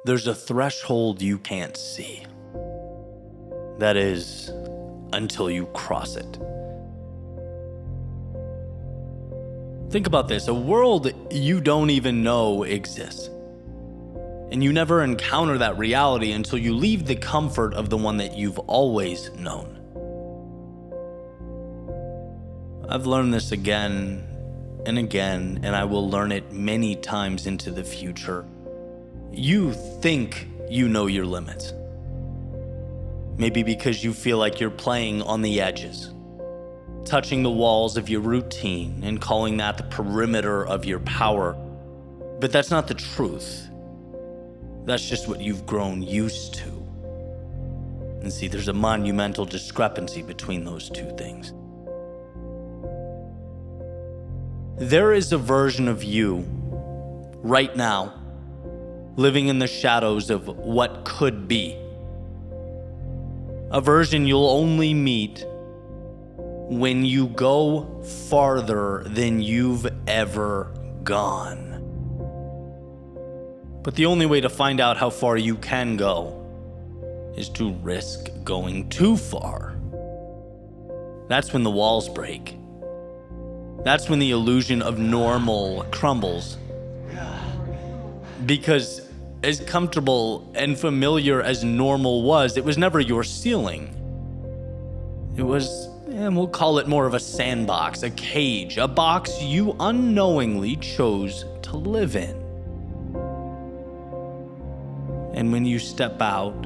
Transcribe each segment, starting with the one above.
there's a threshold you can't see. That is, until you cross it. Think about this, a world you don't even know exists. And you never encounter that reality until you leave the comfort of the one that you've always known. I've learned this again and again, and I will learn it many times into the future. You think you know your limits. Maybe because you feel like you're playing on the edges, touching the walls of your routine and calling that the perimeter of your power. But that's not the truth. That's just what you've grown used to. And see, there's a monumental discrepancy between those two things. There is a version of you right now living in the shadows of what could be. A version you'll only meet when you go farther than you've ever gone. But the only way to find out how far you can go is to risk going too far. That's when the walls break. That's when the illusion of normal crumbles. Because as comfortable and familiar as normal was, it was never your ceiling. It was, we'll call it more of a sandbox, a cage, a box you unknowingly chose to live in. And when you step out,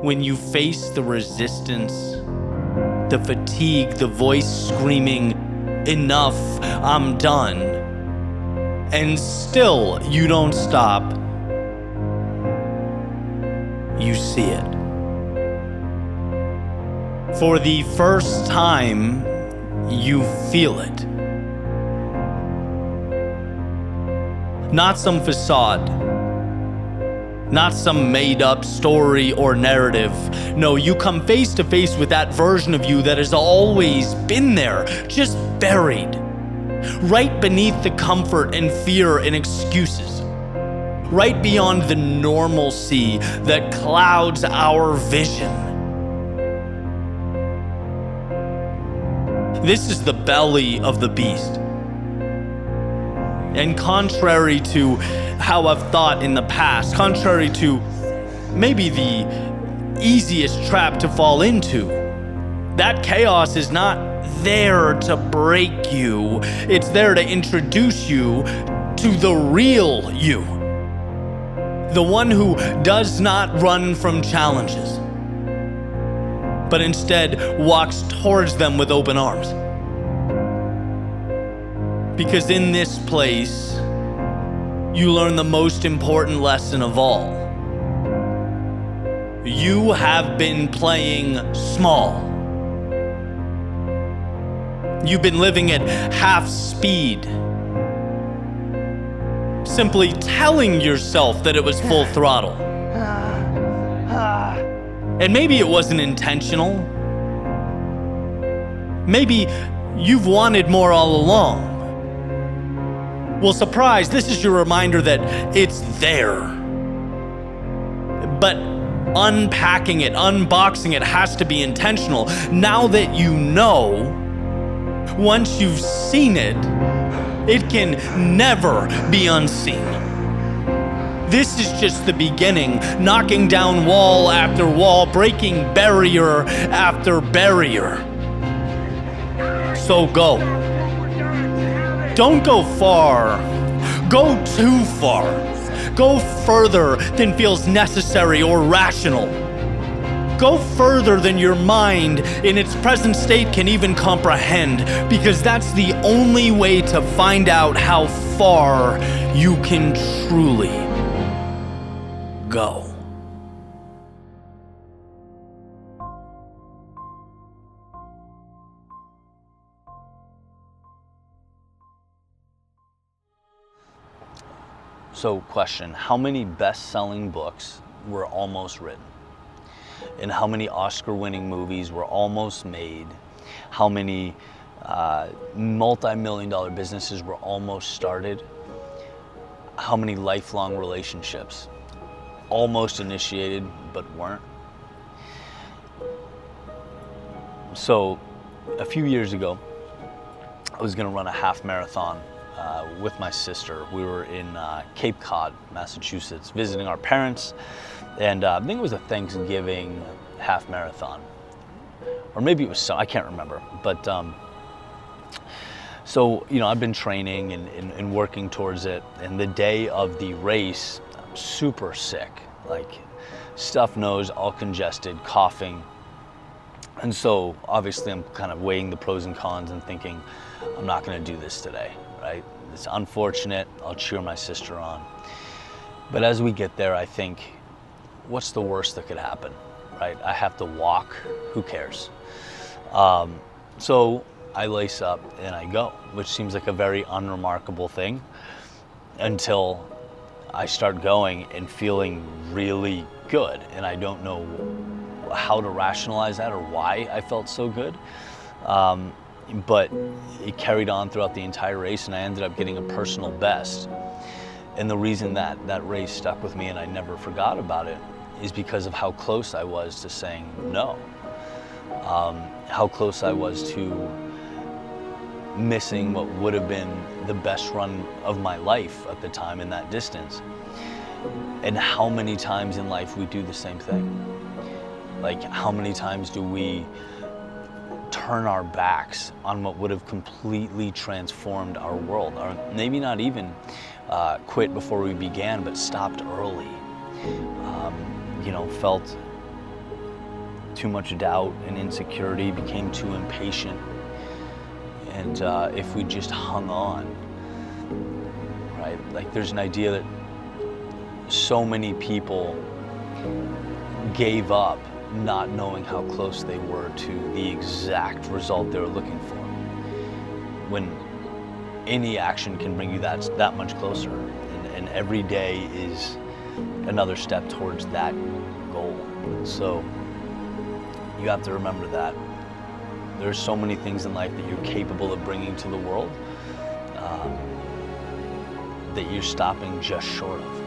when you face the resistance, the fatigue, the voice screaming, "Enough, I'm done," and still you don't stop, you see it. For the first time, you feel it. Not some facade, not some made-up story or narrative. No, you come face to face with that version of you that has always been there, just buried, right beneath the comfort and fear and excuses, right beyond the normalcy that clouds our vision. This is the belly of the beast. And contrary to how I've thought in the past, contrary to maybe the easiest trap to fall into, that chaos is not there to break you. It's there to introduce you to the real you. The one who does not run from challenges, but instead walks towards them with open arms. Because in this place, you learn the most important lesson of all. You have been playing small. You've been living at half speed, simply telling yourself that it was full throttle. And maybe it wasn't intentional. Maybe you've wanted more all along. Well, surprise, this is your reminder that it's there. But unpacking it, unboxing it has to be intentional. Now that you know, once you've seen it, it can never be unseen. This is just the beginning, knocking down wall after wall, breaking barrier after barrier. So go. Don't go far. Go too far. Go further than feels necessary or rational. Go further than your mind in its present state can even comprehend, because that's the only way to find out how far you can truly go. So, question, how many best-selling books were almost written? And how many Oscar-winning movies were almost made? How many multi-million-dollar businesses were almost started? How many lifelong relationships almost initiated but weren't. So a few years ago, I was going to run a half marathon with my sister. We were in Cape Cod, Massachusetts, visiting our parents, and I think it was a Thanksgiving half marathon, or maybe it was I can't remember. But so I've been training and working towards it, and the day of the race, I'm super sick, like stuffed nose, all congested, coughing. And so obviously I'm kind of weighing the pros and cons and thinking, I'm not going to do this today, right? It's unfortunate. I'll cheer my sister on. But as we get there, I think, what's the worst that could happen, right? I have to walk. Who cares? So I lace up and I go, which seems like a very unremarkable thing until I start going and feeling really good. And I don't know how to rationalize that or why I felt so good. But it carried on throughout the entire race, and I ended up getting a personal best. And the reason that race stuck with me and I never forgot about it is because of how close I was to saying no. How close I was to missing what would have been the best run of my life at the time in that distance. And how many times in life we do the same thing. Like, how many times do we turn our backs on what would have completely transformed our world? Or maybe not even quit before we began, but stopped early. Felt too much doubt and insecurity, became too impatient. And if we just hung on, right? Like, there's an idea that so many people gave up not knowing how close they were to the exact result they were looking for, when any action can bring you that much closer, and every day is another step towards that goal. So you have to remember that there's so many things in life that you're capable of bringing to the world that you're stopping just short of.